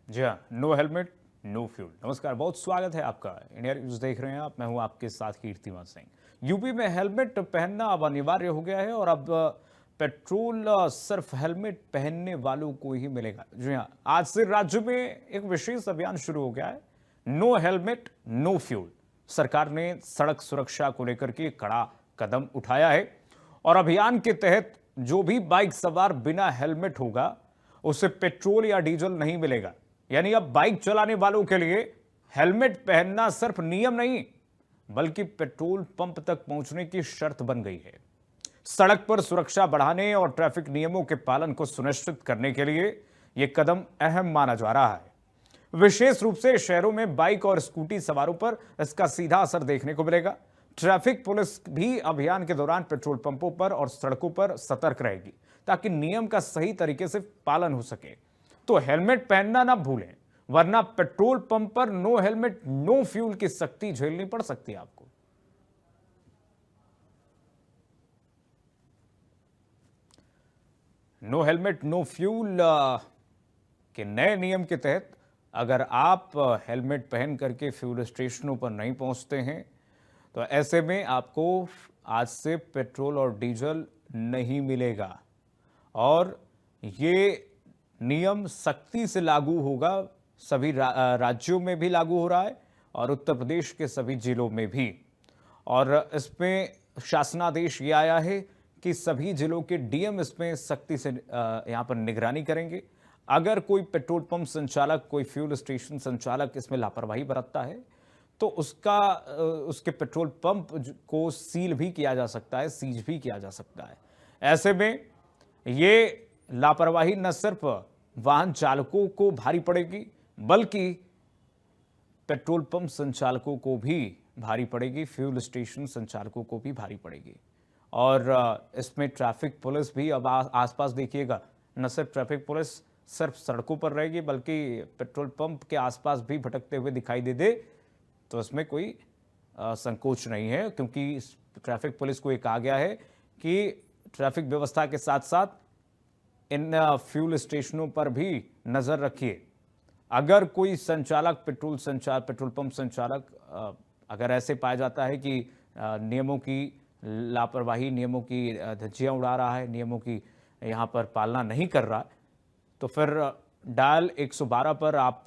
जी हाँ, no helmet no fuel. नमस्कार, बहुत स्वागत है आपका। इंडिया न्यूज देख रहे हैं आप, मैं हूं आपके साथ कीर्तिमान सिंह। यूपी में हेलमेट पहनना अब अनिवार्य हो गया है और अब पेट्रोल सिर्फ हेलमेट पहनने वालों को ही मिलेगा। जी हाँ, आज से राज्य में एक विशेष अभियान शुरू हो गया है, नो हेलमेट नो फ्यूल। सरकार ने सड़क सुरक्षा को लेकर के कड़ा कदम उठाया है और अभियान के तहत जो भी बाइक सवार बिना हेलमेट होगा उसे पेट्रोल या डीजल नहीं मिलेगा। यानी अब बाइक चलाने वालों के लिए हेलमेट पहनना सिर्फ नियम नहीं बल्कि पेट्रोल पंप तक पहुंचने की शर्त बन गई है। सड़क पर सुरक्षा बढ़ाने और ट्रैफिक नियमों के पालन को सुनिश्चित करने के लिए यह कदम अहम माना जा रहा है। विशेष रूप से शहरों में बाइक और स्कूटी सवारों पर इसका सीधा असर देखने को मिलेगा। ट्रैफिक पुलिस भी अभियान के दौरान पेट्रोल पंपों पर और सड़कों पर सतर्क रहेगी ताकि नियम का सही तरीके से पालन हो सके। तो हेलमेट पहनना ना भूलें, वरना पेट्रोल पंप पर नो हेलमेट नो फ्यूल की सख्ती झेलनी पड़ सकती है आपको। नो हेलमेट नो फ्यूल के नए नियम के तहत अगर आप हेलमेट पहन करके फ्यूल स्टेशनों पर नहीं पहुंचते हैं तो ऐसे में आपको आज से पेट्रोल और डीजल नहीं मिलेगा और ये नियम सख्ती से लागू होगा। सभी राज्यों में भी लागू हो रहा है और उत्तर प्रदेश के सभी जिलों में भी। और इसमें शासनादेश ये आया है कि सभी जिलों के डीएम इसमें सख्ती से यहाँ पर निगरानी करेंगे। अगर कोई पेट्रोल पंप संचालक, कोई फ्यूल स्टेशन संचालक इसमें लापरवाही बरतता है तो उसके पेट्रोल पंप को सील भी किया जा सकता है, सीज भी किया जा सकता है। ऐसे में ये लापरवाही न सिर्फ वाहन चालकों को भारी पड़ेगी बल्कि पेट्रोल पंप संचालकों को भी भारी पड़ेगी, फ्यूल स्टेशन संचालकों को भी भारी पड़ेगी। और इसमें ट्रैफिक पुलिस भी अब आसपास देखिएगा, न सिर्फ ट्रैफिक पुलिस सिर्फ सड़कों पर रहेगी बल्कि पेट्रोल पंप के आसपास भी भटकते हुए दिखाई दे तो इसमें कोई संकोच नहीं है, क्योंकि ट्रैफिक पुलिस को ये कहा गया है कि ट्रैफिक व्यवस्था के साथ साथ इन फ्यूल स्टेशनों पर भी नजर रखिए। अगर कोई संचालक, पेट्रोल पंप संचालक अगर ऐसे पाया जाता है कि नियमों की लापरवाही, नियमों की धज्जियां उड़ा रहा है, नियमों की यहां पर पालना नहीं कर रहा, तो फिर डायल 112 पर आप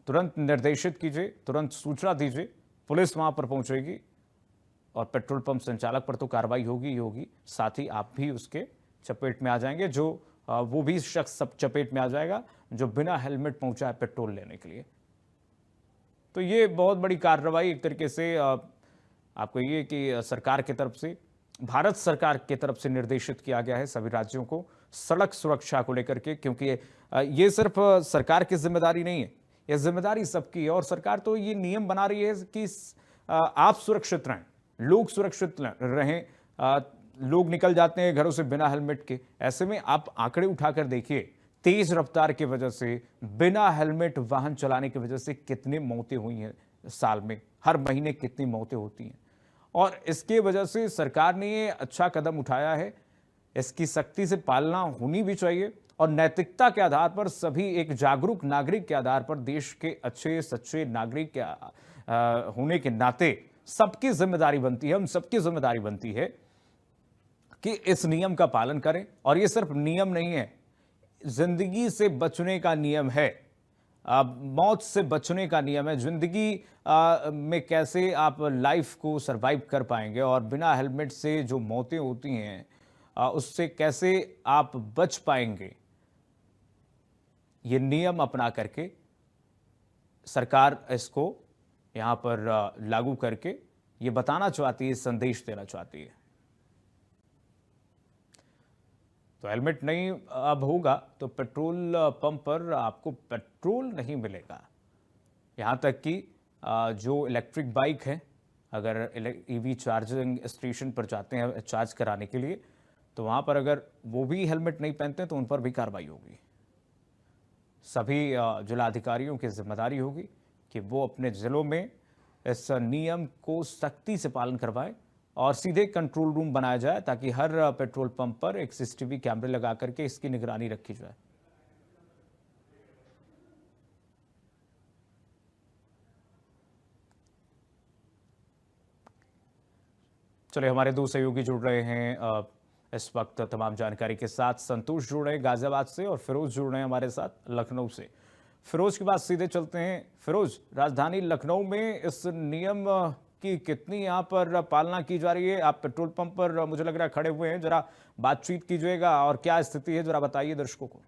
तुरंत निर्देशित कीजिए, तुरंत सूचना दीजिए, पुलिस वहां पर पहुंचेगी और पेट्रोल पंप संचालक पर तो कार्रवाई होगी ही होगी, साथ ही आप भी उसके चपेट में आ जाएंगे। वो भी शख्स सब चपेट में आ जाएगा जो बिना हेलमेट पहुंचा है पेट्रोल लेने के लिए। तो ये बहुत बड़ी कार्रवाई एक तरीके से आपको ये कि सरकार की तरफ से, भारत सरकार की तरफ से निर्देशित किया गया है सभी राज्यों को सड़क सुरक्षा को लेकर के, क्योंकि ये सिर्फ सरकार की जिम्मेदारी नहीं है, यह जिम्मेदारी सबकी है। और सरकार तो ये नियम बना रही है कि आप सुरक्षित रहें, लोग सुरक्षित रहें। लोग निकल जाते हैं घरों से बिना हेलमेट के। ऐसे में आप आंकड़े उठाकर देखिए, तेज रफ्तार की वजह से, बिना हेलमेट वाहन चलाने की वजह से कितनी मौतें हुई हैं साल में, हर महीने कितनी मौतें होती हैं। और इसके वजह से सरकार ने ये अच्छा कदम उठाया है। इसकी सख्ती से पालना होनी भी चाहिए और नैतिकता के आधार पर, सभी एक जागरूक नागरिक के आधार पर, देश के अच्छे सच्चे नागरिक के होने के नाते सबकी जिम्मेदारी बनती है, हम सबकी जिम्मेदारी बनती है कि इस नियम का पालन करें। और ये सिर्फ नियम नहीं है, जिंदगी से बचने का नियम है, मौत से बचने का नियम है। जिंदगी में कैसे आप लाइफ को सरवाइव कर पाएंगे और बिना हेलमेट से जो मौतें होती हैं उससे कैसे आप बच पाएंगे, ये नियम अपना करके सरकार इसको यहां पर लागू करके ये बताना चाहती है, संदेश देना चाहती है। तो हेलमेट नहीं अब होगा तो पेट्रोल पंप पर आपको पेट्रोल नहीं मिलेगा। यहाँ तक कि जो इलेक्ट्रिक बाइक है, अगर ईवी चार्जिंग स्टेशन पर जाते हैं चार्ज कराने के लिए, तो वहाँ पर अगर वो भी हेलमेट नहीं पहनते हैं तो उन पर भी कार्रवाई होगी। सभी जिलाधिकारियों की जिम्मेदारी होगी कि वो अपने जिलों में इस नियम को सख्ती से पालन करवाएं और सीधे कंट्रोल रूम बनाया जाए ताकि हर पेट्रोल पंप पर एक सीसीटीवी कैमरे लगा करके इसकी निगरानी रखी जाए। चलिए, हमारे दो सहयोगी जुड़ रहे हैं इस वक्त तमाम जानकारी के साथ। संतोष जुड़ रहे हैं गाजियाबाद से और फिरोज जुड़ रहे हैं हमारे साथ लखनऊ से। फिरोज के बाद सीधे चलते हैं। फिरोज, राजधानी लखनऊ में इस नियम की कितनी यहाँ पर पालना की जा रही है? आप पेट्रोल पंप पर मुझे लग रहा है खड़े हुए हैं, जरा बातचीत कीजिएगा और क्या स्थिति है जरा बताइए दर्शकों को।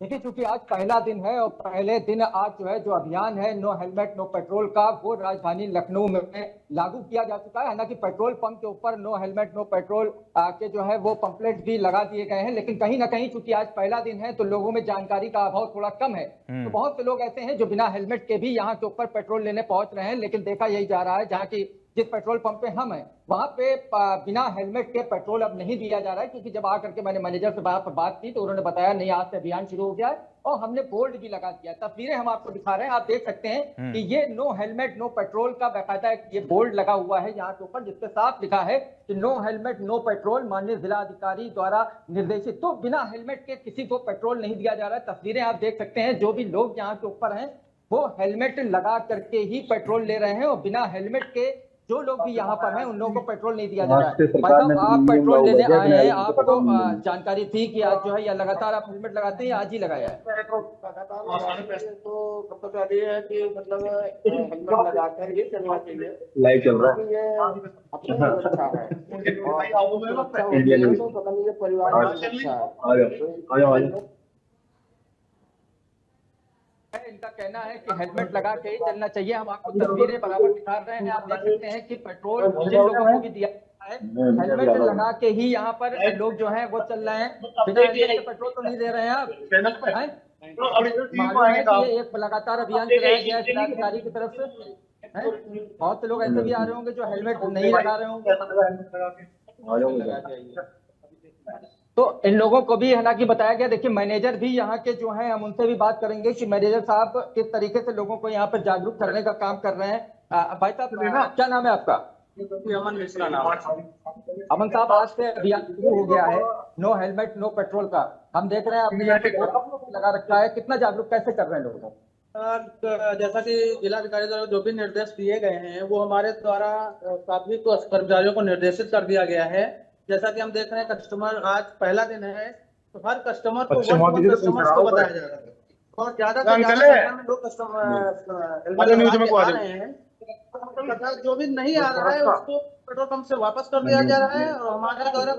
देखिए, चूंकि आज पहला दिन है और पहले दिन आज जो अभियान है नो हेलमेट नो पेट्रोल का, वो राजधानी लखनऊ में लागू किया जा चुका है। हालांकि पेट्रोल पंप के ऊपर नो हेलमेट नो पेट्रोल के वो पंपलेट भी लगा दिए गए हैं, लेकिन कहीं ना कहीं चूंकि आज पहला दिन है तो लोगों में जानकारी का अभाव थोड़ा कम है। तो बहुत से लोग ऐसे हैं जो बिना हेलमेट के भी यहाँ के ऊपर पेट्रोल लेने पहुंच रहे हैं, लेकिन देखा यही जा रहा है जहाँ की जिस पेट्रोल पंप पे हम हैं वहां पे बिना हेलमेट के पेट्रोल अब नहीं दिया जा रहा है, क्योंकि जब आकर के मैंने मैनेजर से बात की तो उन्होंने बताया नहीं, आज से अभियान शुरू हो गया है और हमने बोर्ड भी लगा दिया है। तस्वीरें हम आपको दिखा रहे हैं, आप देख सकते हैं कि ये नो हेलमेट नो पेट्रोल का बाकायदा ये बोर्ड लगा हुआ है यहाँ के ऊपर, जिसपे साफ लिखा है कि नो हेलमेट नो पेट्रोल, माननीय जिला अधिकारी द्वारा निर्देशित। तो बिना हेलमेट के किसी को पेट्रोल नहीं दिया जा रहा है। तस्वीरें आप देख सकते हैं, जो भी लोग यहाँ के ऊपर हैं वो हेलमेट लगा करके ही पेट्रोल ले रहे हैं और बिना हेलमेट के जो लोग भी यहाँ पर हैं उन लोगों को पेट्रोल नहीं दिया जा रहा है। भाई साहब, आप पेट्रोल लेने आए हैं, आपको जानकारी थी कि आज या लगातार आप हेलमेट लगाते हैं या आज ही लगाया है? तो सबसे पहले है कि मतलब हेलमेट लगाकर ही चलना चाहिए। लाइव चल रहा है, ये अपना अच्छा है तो पता नहीं परिवार अच्छा है। इनका कहना है कि हेलमेट लगा के ही चलना चाहिए। हम आपको तस्वीरें बराबर दिखा रहे हैं, आप देख सकते हैं कि पेट्रोल जिन लोगों को भी दिया है हेलमेट लगा के ही यहाँ पर लोग जो हैं वो चल रहे हैं। बिना हेलमेट के पेट्रोल तो नहीं दे रहे हैं आप। मालूम है कि ये एक लगातार अभियान चलाया गया है जिलाधिकारी की तरफ से। बहुत से लोग ऐसे भी आ रहे होंगे जो हेलमेट नहीं लगा रहे होंगे, तो इन लोगों को भी हालांकि बताया गया। देखिए, मैनेजर भी यहाँ के जो हैं, हम उनसे भी बात करेंगे कि मैनेजर साहब किस तरीके से लोगों को यहाँ पर जागरूक करने का काम कर रहे हैं। भाई साहब, क्या नाम है आपका? अमन मिश्रा नाम। अमन साहब, आज से अभियान शुरू हो गया है नो हेलमेट नो पेट्रोल का। हम देख रहे हैं आपने यहाँ पे लगा रखा है, कितना जागरूक कैसे कर रहे हैं लोगों को? जैसा कि जिलाधिकारी द्वारा जो भी निर्देश दिए गए हैं वो हमारे द्वारा सभी कर्मचारियों को निर्देशित कर दिया गया है। जैसा कि हम देख रहे हैं, कस्टमर आज पहला दिन है तो हर कस्टमर को कस्टमर्स को बताया जा रहा है और ज्यादा से ज्यादा लोग कस्टमर रहे हैं। जो भी नहीं आ रहा है उसको पेट्रोल पंप से वापस कर दिया जा रहा है और हमारे द्वारा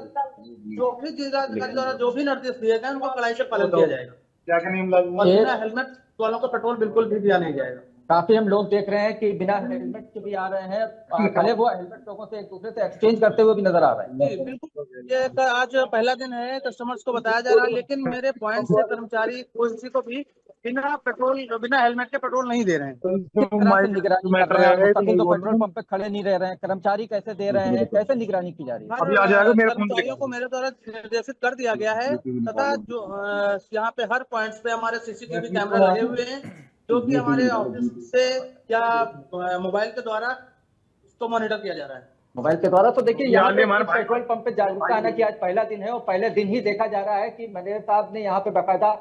जो भी जिलाधिकारी द्वारा जो भी निर्देश दिए गए उनको कड़ाई से पालन किया जाएगा। क्या नियम लागू? बिना हेलमेट वालों को पेट्रोल बिल्कुल भी दिया नहीं जाएगा। काफी हम लोग देख रहे हैं कि बिना हेलमेट के भी आ रहे हैं, भले वो हेलमेट लोगों से एक दूसरे से एक्सचेंज करते हुए भी नजर आ रहे हैं। बिल्कुल, ये आज पहला दिन है, कस्टमर्स को बताया जा रहा है, लेकिन मेरे पॉइंट से कर्मचारी किसी को भी बिना हेलमेट के पेट्रोल नहीं दे रहे हैं। निगरानी कर रहे हैं, तो पेट्रोल पंप पे खड़े नहीं रह रहे हैं, कर्मचारी कैसे दे रहे हैं, कैसे निगरानी की जा रही है? कर्मचारियों को मेरे द्वारा निर्देशित कर दिया गया है तथा जो यहाँ पे हर पॉइंट पे हमारे सीसीटीवी कैमरे लगे हुए हैं, जो कि हमारे ऑफिस से या मोबाइल के द्वारा इसको मॉनिटर किया जा रहा है। मोबाइल के द्वारा तो देखिए, यहाँ पे पेट्रोल पंप पे जागरूकता आना कि आज पहला दिन है और पहले दिन ही देखा जा रहा है कि मैनेजर साहब ने यहाँ पे बाकायदा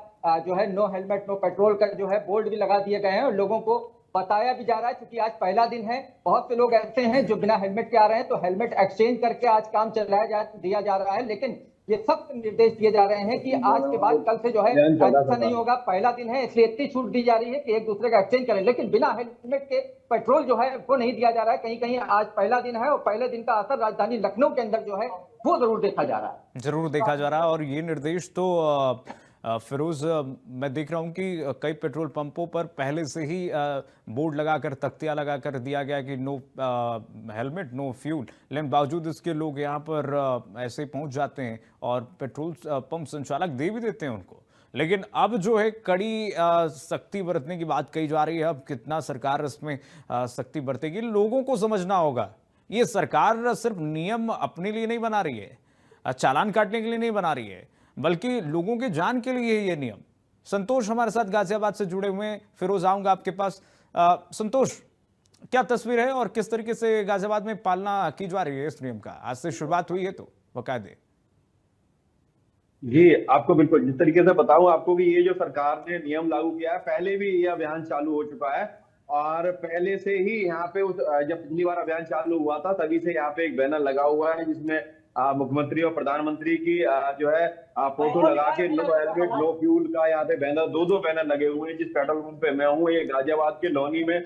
जो है नो हेलमेट नो पेट्रोल का जो है बोर्ड भी लगा दिए गए हैं और लोगों को बताया भी जा रहा है। क्योंकि आज पहला दिन है, बहुत से लोग ऐसे हैं जो बिना हेलमेट के आ रहे हैं, तो हेलमेट एक्सचेंज करके आज काम चलाया दिया जा रहा है। लेकिन ये सब निर्देश दिए जा रहे हैं कि आज के बाद कल से जो है ऐसा नहीं होगा। पहला दिन है इसलिए इतनी छूट दी जा रही है कि एक दूसरे का एक्सचेंज करें, लेकिन बिना हेलमेट के पेट्रोल जो है वो नहीं दिया जा रहा है। कहीं कहीं आज पहला दिन है और पहले दिन का असर राजधानी लखनऊ के अंदर जो है वो जरूर देखा जा रहा है। जरूर देखा जा रहा है। और ये निर्देश तो फिरोज, मैं देख रहा हूँ कि कई पेट्रोल पंपों पर पहले से ही बोर्ड लगाकर, तख्तियाँ लगाकर दिया गया कि नो हेलमेट नो फ्यूल, लेकिन बावजूद इसके लोग यहाँ पर ऐसे पहुँच जाते हैं और पेट्रोल पंप संचालक दे भी देते हैं उनको। लेकिन अब जो है कड़ी सख्ती बरतने की बात कही जा रही है। अब कितना सरकार इसमें सख्ती बरतेगी, लोगों को समझना होगा। ये सरकार सिर्फ नियम अपने लिए नहीं बना रही है, चालान काटने के लिए नहीं बना रही है, बल्कि लोगों के जान के लिए ये नियम। संतोष हमारे साथ गाजियाबाद से जुड़े हुए हैं। फिरोज, आऊंगा आपके पास। संतोष, क्या तस्वीर है और किस तरीके से गाजियाबाद में पालना की जा रही है इस नियम का? आज से शुरुआत हुई है तो बता दें। जी, आपको बिल्कुल जिस तरीके से बताऊं आपको कि ये जो सरकार ने नियम लागू किया है, पहले भी ये अभियान चालू हो चुका है और पहले से ही यहाँ पे जब पिछली बार अभियान चालू हुआ था तभी से यहाँ पे एक बैनर लगा हुआ है जिसमें मुख्यमंत्री और प्रधानमंत्री की जो है फोटो लगा के नो हेलमेट नो फ्यूल का यहाँ पे बैनर दो बैनर लगे हुए हैं। जिस पेट्रोल पंप पे मैं हूँ ये गाजियाबाद के लोनी में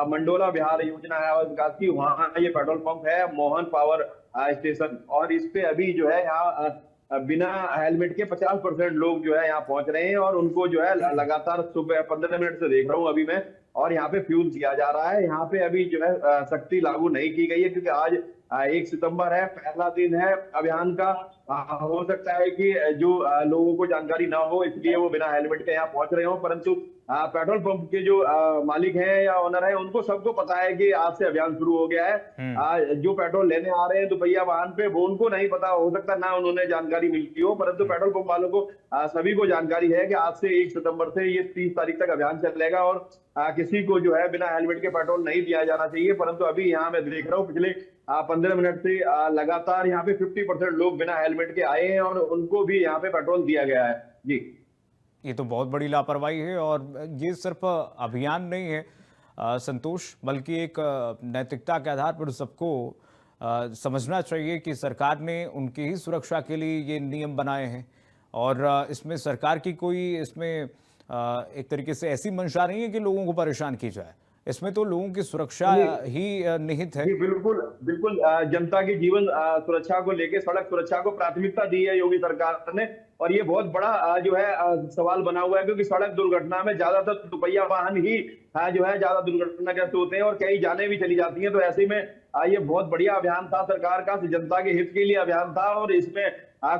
मंडोला बिहार योजना है विकास की, वहाँ ये पेट्रोल पंप है मोहन पावर स्टेशन। और इस पे अभी जो है यहाँ बिना हेलमेट के 50% लोग जो है यहाँ पहुंच रहे हैं और उनको जो है लगातार सुबह 15 मिनट से देख रहा हूँ अभी मैं, और यहाँ पे फ्यूल किया जा रहा है। यहाँ पे अभी जो है सख्ती लागू नहीं की गई है क्योंकि आज 1 सितंबर है, पहला दिन है अभियान का। हो सकता है कि जो लोगों को जानकारी ना हो इसलिए वो बिना हेलमेट के यहाँ पहुंच रहे हो, परंतु पेट्रोल पंप के जो मालिक हैं या ओनर है उनको सबको पता है कि आज से अभियान शुरू हो गया है। जो पेट्रोल लेने आ रहे हैं दोपहिया वाहन पे वो उनको नहीं पता, हो सकता ना उन्होंने जानकारी मिली हो, परंतु पेट्रोल पंप वालों को सभी को जानकारी है कि आज से 1 सितंबर से ये 30 तारीख तक अभियान चलेगा और किसी को जो है बिना हेलमेट के पेट्रोल नहीं दिया जाना चाहिए। परंतु अभी यहाँ मैं देख रहा हूँ पिछले 15 मिनट से लगातार यहाँ पे 50% लोग बिना हेलमेट के आए हैं और उनको भी यहाँ पे पेट्रोल दिया गया है। जी, ये तो बहुत बड़ी लापरवाही है और ये सिर्फ अभियान नहीं है संतोष, बल्कि एक नैतिकता के आधार पर सबको समझना चाहिए कि सरकार ने उनकी ही सुरक्षा के लिए ये नियम बनाए हैं और इसमें सरकार की कोई इसमें एक तरीके से ऐसी मंशा नहीं है कि लोगों को परेशान की जाए, इसमें तो लोगों की सुरक्षा ही निहित है। जी बिल्कुल बिल्कुल, जनता की जीवन सुरक्षा को लेके सड़क सुरक्षा को प्राथमिकता दी है योगी सरकार ने और ये बहुत बड़ा जो है सवाल बना हुआ है क्योंकि सड़क दुर्घटना में ज्यादातर दुपहिया वाहन ही जो है ज्यादा दुर्घटनाग्रस्त होते हैं और कई जानें भी चली जाती हैं। तो ऐसे में ये बहुत बढ़िया अभियान था सरकार का, जनता के हित के लिए अभियान था और इसमें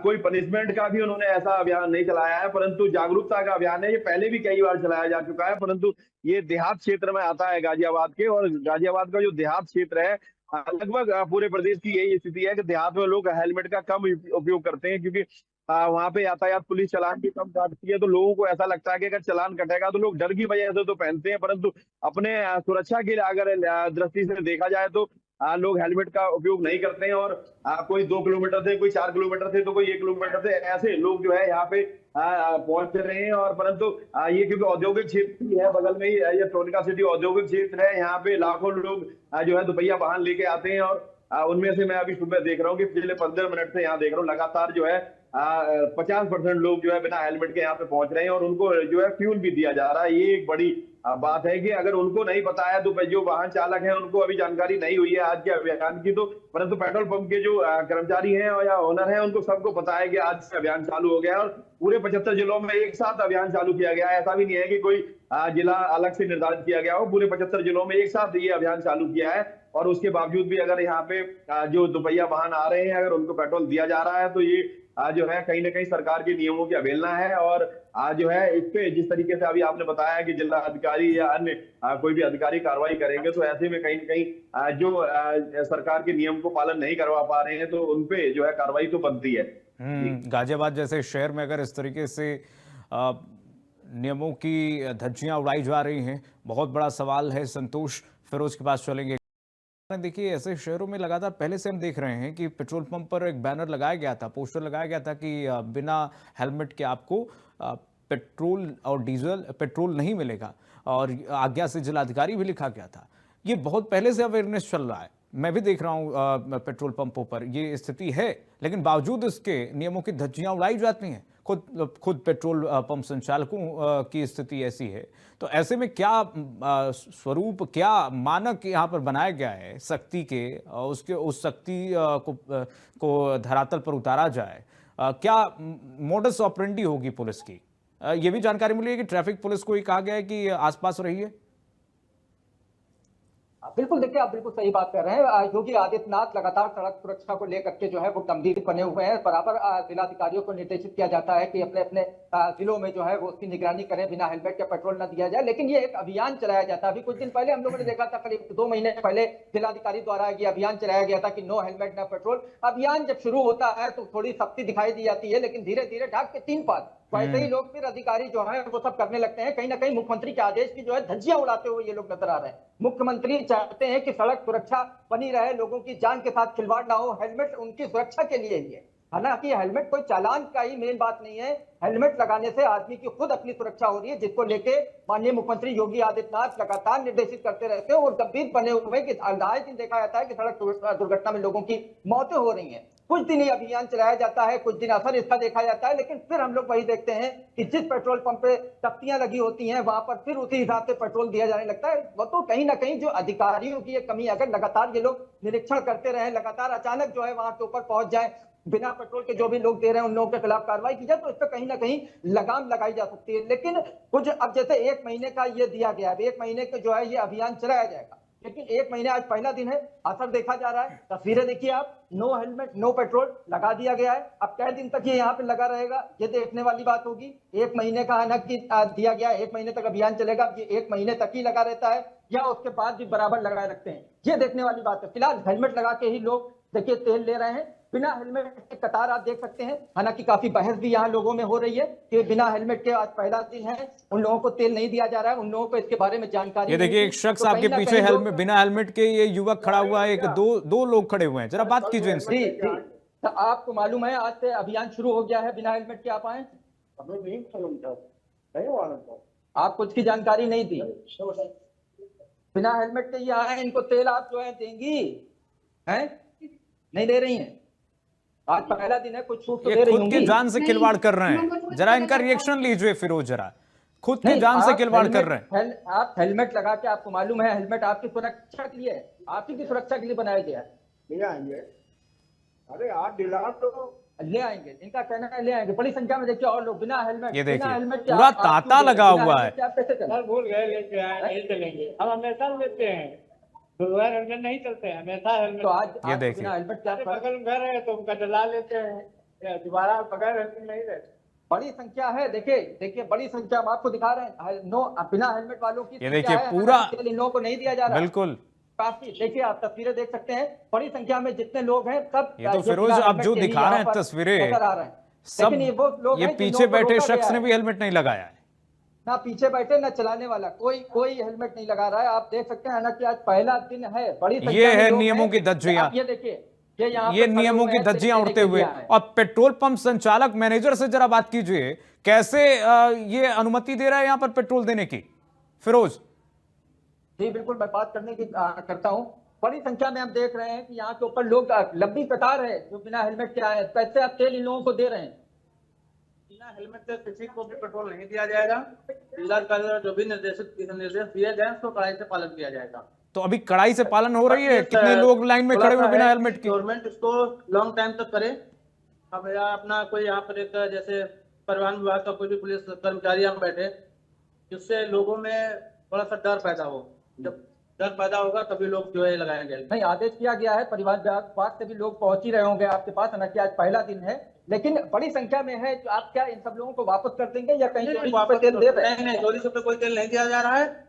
कोई पनिशमेंट का भी उन्होंने ऐसा अभियान नहीं चलाया है, परंतु जागरूकता का अभियान है। ये पहले भी कई बार चलाया जा चुका है, परंतु ये देहात क्षेत्र में आता है गाजियाबाद के, और गाजियाबाद का जो देहात क्षेत्र है लगभग पूरे प्रदेश की यही स्थिति है कि देहात में लोग हेलमेट का कम उपयोग करते हैं क्योंकि वहां पे यातायात पुलिस चालान भी कम काटती है। तो लोगों को ऐसा लगता है कि अगर चालान कटेगा तो लोग डर की वजह से तो पहनते हैं, परंतु अपने सुरक्षा के लिए अगर दृष्टि से देखा जाए तो लोग हेलमेट का उपयोग नहीं करते हैं। और कोई 2 किलोमीटर से, कोई 4 किलोमीटर से, तो कोई 1 किलोमीटर से, ऐसे लोग जो है यहाँ पे पहुंच रहे हैं। और परंतु ये क्योंकि औद्योगिक क्षेत्र है बगल में ही, ये ट्रोनिका सिटी औद्योगिक क्षेत्र है, यहाँ पे लाखों लोग जो है दोपहिया वाहन लेके आते हैं और उनमें से मैं अभी सुबह देख रहा हूँ कि पिछले 15 मिनट से यहाँ देख रहा हूँ लगातार जो है 50% लोग जो है बिना हेलमेट के यहाँ पे पहुंच रहे हैं और उनको जो है फ्यूल भी दिया जा रहा है। ये एक बड़ी बात है कि अगर उनको नहीं पता है तो जो वाहन चालक है उनको अभी जानकारी नहीं हुई है आज के अभियान की, तो परंतु पेट्रोल पंप के जो कर्मचारी हैं या ओनर हैं उनको सबको पता है कि आज से अभियान चालू हो गया है और पूरे 75 जिलों में एक साथ अभियान चालू किया गया है। ऐसा भी नहीं है कि कोई जिला अलग से निर्धारित किया गया हो, पूरे 75 जिलों में एक साथ ये अभियान चालू किया है। और उसके बावजूद भी अगर यहाँ पे जो दोपहिया वाहन आ रहे हैं अगर उनको पेट्रोल दिया जा रहा है तो ये जो है कहीं ना कहीं सरकार के नियमों की अवहेलना है। और जो है इस पे जिस तरीके से अभी आपने बताया कि जिला अधिकारी या अन्य कोई भी अधिकारी कार्रवाई करेंगे, तो ऐसे में कहीं ना कहीं जो सरकार के नियम को पालन नहीं करवा पा रहे हैं तो उनपे जो है कार्रवाई तो बनती है। गाजियाबाद जैसे शहर में अगर इस तरीके से नियमों की धज्जियां उड़ाई जा रही हैं, बहुत बड़ा सवाल है। संतोष फिरोज के पास चलेंगे। देखिए ऐसे शहरों में लगातार पहले से हम देख रहे हैं कि पेट्रोल पंप पर एक बैनर लगाया गया था, पोस्टर लगाया गया था कि बिना हेलमेट के आपको पेट्रोल और डीजल पेट्रोल नहीं मिलेगा और आज्ञा से जिलाधिकारी भी लिखा गया था। ये बहुत पहले से अवेयरनेस चल रहा है, मैं भी देख रहा हूँ पेट्रोल पंपों पर ये स्थिति है, लेकिन बावजूद इसके नियमों की धज्जियां उड़ाई जाती हैं। खुद पेट्रोल पंप संचालकों की स्थिति ऐसी है, तो ऐसे में क्या स्वरूप, क्या मानक यहाँ पर बनाया गया है सख्ती के, उसके उस सख्ती को धरातल पर उतारा जाए? क्या मोडस ऑपरेंडी होगी पुलिस की? ये भी जानकारी मिली है कि ट्रैफिक पुलिस को ही कहा गया है कि आसपास रहिए। बिल्कुल, देखिए आप बिल्कुल सही बात कर रहे हैं। योगी आदित्यनाथ लगातार सड़क सुरक्षा को लेकर के जो है वो गंभीर बने हुए हैं। बराबर जिलाधिकारियों को निर्देशित किया जाता है कि अपने अपने जिलों में जो है वो उसकी निगरानी करें, बिना हेलमेट के पेट्रोल न दिया जाए। लेकिन ये एक अभियान चलाया जाता है। अभी कुछ दिन पहले हम लोगों ने देखा था, करीब 2 महीने पहले जिलाधिकारी द्वारा ये अभियान चलाया गया था कि नो हेलमेट न पेट्रोल। अभियान जब शुरू होता है तो थोड़ी सख्ती दिखाई दी जाती है, लेकिन धीरे धीरे ढाक के 3 पार वैसे ही लोग फिर अधिकारी जो है वो सब करने लगते हैं। कहीं ना कहीं मुख्यमंत्री के आदेश की जो है धज्जियां उड़ाते हुए ये लोग नजर आ रहे हैं। मुख्यमंत्री चाहते हैं कि सड़क सुरक्षा बनी रहे, लोगों की जान के साथ खिलवाड़ ना हो, हेलमेट उनकी सुरक्षा के लिए ही है। हालांकि हेलमेट कोई चालान का ही मेन बात नहीं है। हेलमेट लगाने से आदमी की खुद अपनी सुरक्षा हो रही है, जिसको लेके माननीय मुख्यमंत्री योगी आदित्यनाथ लगातार निर्देशित करते रहते हैं और गंभीर बने हुए कि आए दिन देखा जाता है कि सड़क दुर्घटना में लोगों की मौतें हो रही हैं। कुछ दिन ये अभियान चलाया जाता है, कुछ दिन असर इसका देखा जाता है, लेकिन फिर हम लोग वही देखते हैं कि जिस पेट्रोल पंप पे तख्तियां लगी होती हैं वहां पर फिर उसी हिसाब से पेट्रोल दिया जाने लगता है। वो तो कहीं ना कहीं जो अधिकारियों की ये कमी, अगर लगातार ये लोग निरीक्षण करते रहे, लगातार अचानक जो है वहां के ऊपर पहुंच जाए, बिना पेट्रोल के जो भी लोग दे रहे हैं उन लोगों के खिलाफ कार्रवाई की जाए, तो इस पर कहीं ना कहीं लगाम लगाई जा सकती है। लेकिन कुछ अब जैसे 1 महीने का ये दिया गया है, 1 महीने का जो है ये अभियान चलाया जाएगा, लेकिन 1 महीने आज पहला दिन है, असर देखा जा रहा है। तस्वीरें देखिए आप, नो हेलमेट नो पेट्रोल लगा दिया गया है। अब कै दिन तक ये यहाँ पे लगा रहेगा, ये देखने वाली बात होगी। 1 महीने का अनक दिया गया है, 1 महीने तक अभियान चलेगा। ये 1 महीने तक ही लगा रहता है या उसके बाद भी बराबर लगाए रखते हैं, ये देखने वाली बात है। फिलहाल हेलमेट लगा के ही लोग देखिए तेल ले रहे हैं, बिना हेलमेट के कतार आप देख सकते हैं। हालांकि काफी बहस भी यहाँ लोगों में हो रही है कि बिना हेलमेट के आज पहला दिन है, उन लोगों को तेल नहीं दिया जा रहा है, उन लोगों को इसके बारे में जानकारी। ये देखिए एक शख्स आपके पीछे हेलमेट, बिना हेलमेट के ये युवक खड़ा हुआ है, एक दो लोग खड़े हुए हैं, जरा बात कीजिए इनसे। जी जी, तो आपको मालूम है आज से अभियान शुरू हो गया है, बिना हेलमेट के आप आए? आपको इसकी जानकारी नहीं दी? बिना हेलमेट के ये आए, इनको तेल आप जो है देंगी हैं? नहीं दे रही हैं। आज पहला दिन है, कुछ छूट तो दे रही खुद होंगी। की जान से खिलवाड़ कर रहे हैं, जरा इनका रिएक्शन लीजिए फिरोज, जरा खुद की जान से खिलवाड़ कर रहे हैं। आप हेलमेट लगा के, आपको मालूम है हेलमेट आपकी सुरक्षा के लिए, आप ही की सुरक्षा के लिए बनाया गया है। ले आएंगे, अरे आप दिला तो ले आएंगे, इनका कहना है ले आएंगे। बड़ी संख्या में देखिए और लोग बिना हेलमेट, ये देखिए हेलमेट पूरा तांता लगा हुआ है। आप कैसे चलें? भूल गए लेके आए, नहीं चलेंगे। हम हमेशा लेते हैं, बगैर हेलमेट नहीं चलते हैं, हमेशा हेलमेट। तो आज ये आज देखिए। बिना हेलमेट के आप बगल में घर है तो उनका डला लेते हैं, दोबारा बगैर हेलमेट नहीं रहते। बड़ी संख्या है, देखिए बड़ी संख्या हम आपको दिखा रहे हैं। नो, बिना हेलमेट वालों की ये देखिए संख्या है, पूरा, इन लोगों को नहीं दिया जा रहा। बिल्कुल काफी देखिए, आप तस्वीरें देख सकते हैं, बड़ी संख्या में जितने लोग हैं सब। ये तो फिरोज आप जो दिखा रहे हैं तस्वीरें नजर आ रहे हैं, सब, लेकिन ये वो लोग ये हैं जिन पीछे लोगों को बैठे रोका शख्स गया ने है। भी हेलमेट नहीं लगाया है, ना पीछे बैठे ना चलाने वाला, कोई हेलमेट नहीं लगा रहा है। आप देख सकते हैं ना कि आज पहला दिन है, बड़ी संख्या ये में है लोग नियमों हैं। की धज्जियां। आप ये देखिए, ये यहाँ ये पर खड़े नियमों हुए की हैं, धज्जियां तेल उड़ते लेके हुए। आए हैं। और पेट्रोल पंप संचालक मैनेजर से जरा बात कीजिए, कैसे ये अनुमति दे रहा है यहाँ पर पेट्रोल देने की, फिरोज? जी बिल्कुल, मैं बात करने की करता हूँ। बड़ी संख्या में हम देख रहे हैं कि यहाँ के ऊपर लोग, लंबी कतार है जो बिना हेलमेट के आए हैं। कैसे आप तेल इन लोगों को दे रहे हैं? बिना हेलमेट से किसी को भी पेट्रोल नहीं दिया जाएगा। जिलाधिकारी द्वारा जो भी निर्देश दिए गए उसको कड़ाई से पालन किया जाएगा। तो अभी कड़ाई से पालन हो रही है? कितने लोग लाइन में खड़े हुए बिना हेलमेट के? गवर्नमेंट इसको लॉन्ग टाइम तक करे। अब अपना कोई यहाँ पर एक जैसे परिवहन विभाग का कोई भी पुलिस कर्मचारी यहाँ बैठे, जिससे लोगों में थोड़ा सा डर पैदा हो। जब डर पैदा होगा तभी लोग जो है लगाएंगे। नहीं, आदेश किया गया है, परिवहन विभाग से भी लोग पहुंच ही रहे होंगे आपके पास, हालांकि आज पहला दिन है, लेकिन बड़ी संख्या में है। तो आप क्या इन सब लोगों को वापस कर देंगे या कहीं चोरी वापस तेल दे रहे हैं? नहीं, चोरी से कोई तेल नहीं दिया जा रहा है।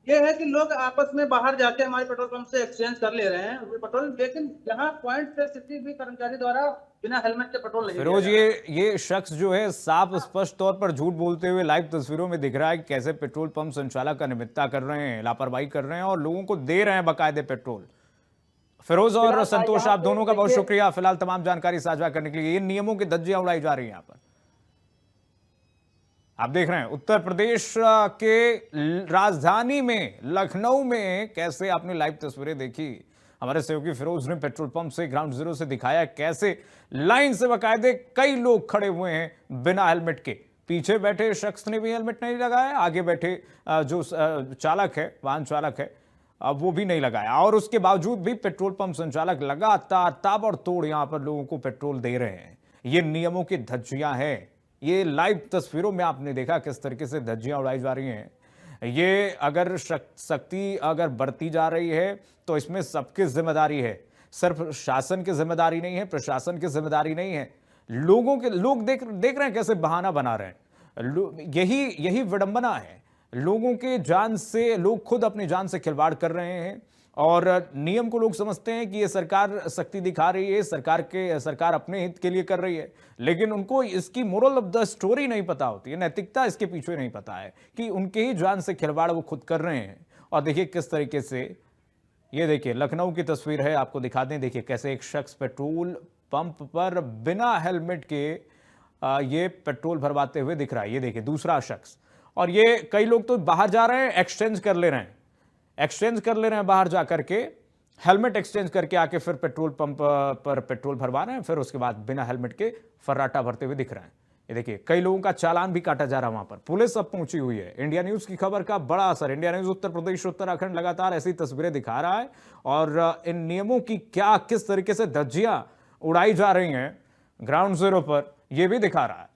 ये है कि लोग आपस में बाहर जाके हमारे पेट्रोल पंप से एक्सचेंज कर ले रहे हैं पेट्रोल, लेकिन यहाँ पॉइंट से किसी भी कर्मचारी द्वारा बिना हेलमेट के पेट्रोल नहीं। फिरोज, ये शख्स जो है साफ स्पष्ट तौर पर झूठ बोलते हुए लाइव तस्वीरों में दिख रहा है कि कैसे पेट्रोल पंप संचालक का निमित्ता कर रहे हैं, लापरवाही कर रहे हैं और लोगों को दे रहे हैं बकायदे पेट्रोल। फिरोज और संतोष, आप दोनों का बहुत शुक्रिया फिलहाल तमाम जानकारी साझा करने के लिए। ये नियमों की धज्जियां उड़ाई जा रही है यहाँ पर। आप देख रहे हैं उत्तर प्रदेश के राजधानी में लखनऊ में कैसे आपने लाइव तस्वीरें देखी। हमारे सहयोगी फिरोज ने पेट्रोल पंप से ग्राउंड जीरो से दिखाया कैसे लाइन से बाकायदे कई लोग खड़े हुए हैं बिना हेलमेट के। पीछे बैठे शख्स ने भी हेलमेट नहीं लगाया, आगे बैठे जो चालक है, वाहन चालक है, अब वो भी नहीं लगाया, और उसके बावजूद भी पेट्रोल पंप संचालक लगातार ताबड़तोड़ यहां पर लोगों को पेट्रोल दे रहे हैं। ये नियमों की धज्जियां हैं। ये लाइव तस्वीरों में आपने देखा किस तरीके से धज्जियां उड़ाई जा रही हैं। ये अगर सख्ती अगर बढ़ती जा रही है तो इसमें सबकी जिम्मेदारी है, सिर्फ शासन की जिम्मेदारी नहीं है, प्रशासन की जिम्मेदारी नहीं है। लोग देख रहे हैं कैसे बहाना बना रहे हैं। यही विडंबना है। लोगों के जान से, लोग खुद अपनी जान से खिलवाड़ कर रहे हैं और नियम को लोग समझते हैं कि ये सरकार सख्ती दिखा रही है, सरकार अपने हित के लिए कर रही है, लेकिन उनको इसकी मोरल ऑफ द स्टोरी नहीं पता होती है, नैतिकता इसके पीछे नहीं पता है कि उनके ही जान से खिलवाड़ वो खुद कर रहे हैं। और देखिए किस तरीके से, ये देखिए लखनऊ की तस्वीर है, आपको दिखा दें। देखिए कैसे एक शख्स पेट्रोल पंप पर बिना हेलमेट के ये पेट्रोल भरवाते हुए दिख रहा है। ये देखिए दूसरा शख्स, और ये कई लोग तो बाहर जा रहे हैं, एक्सचेंज कर ले रहे हैं बाहर जा करके, हेलमेट एक्सचेंज करके आके फिर पेट्रोल पंप पर पेट्रोल भरवा रहे हैं, फिर उसके बाद बिना हेलमेट के फर्राटा भरते हुए दिख रहे हैं। ये देखिए कई लोगों का चालान भी काटा जा रहा है वहां पर। पुलिस अब पहुंची हुई है। इंडिया न्यूज की खबर का बड़ा असर। इंडिया न्यूज उत्तर प्रदेश उत्तराखंड लगातार ऐसी तस्वीरें दिखा रहा है, और इन नियमों की क्या किस तरीके से धज्जियां उड़ाई जा रही हैं ग्राउंड जीरो पर, यह भी दिखा रहा है।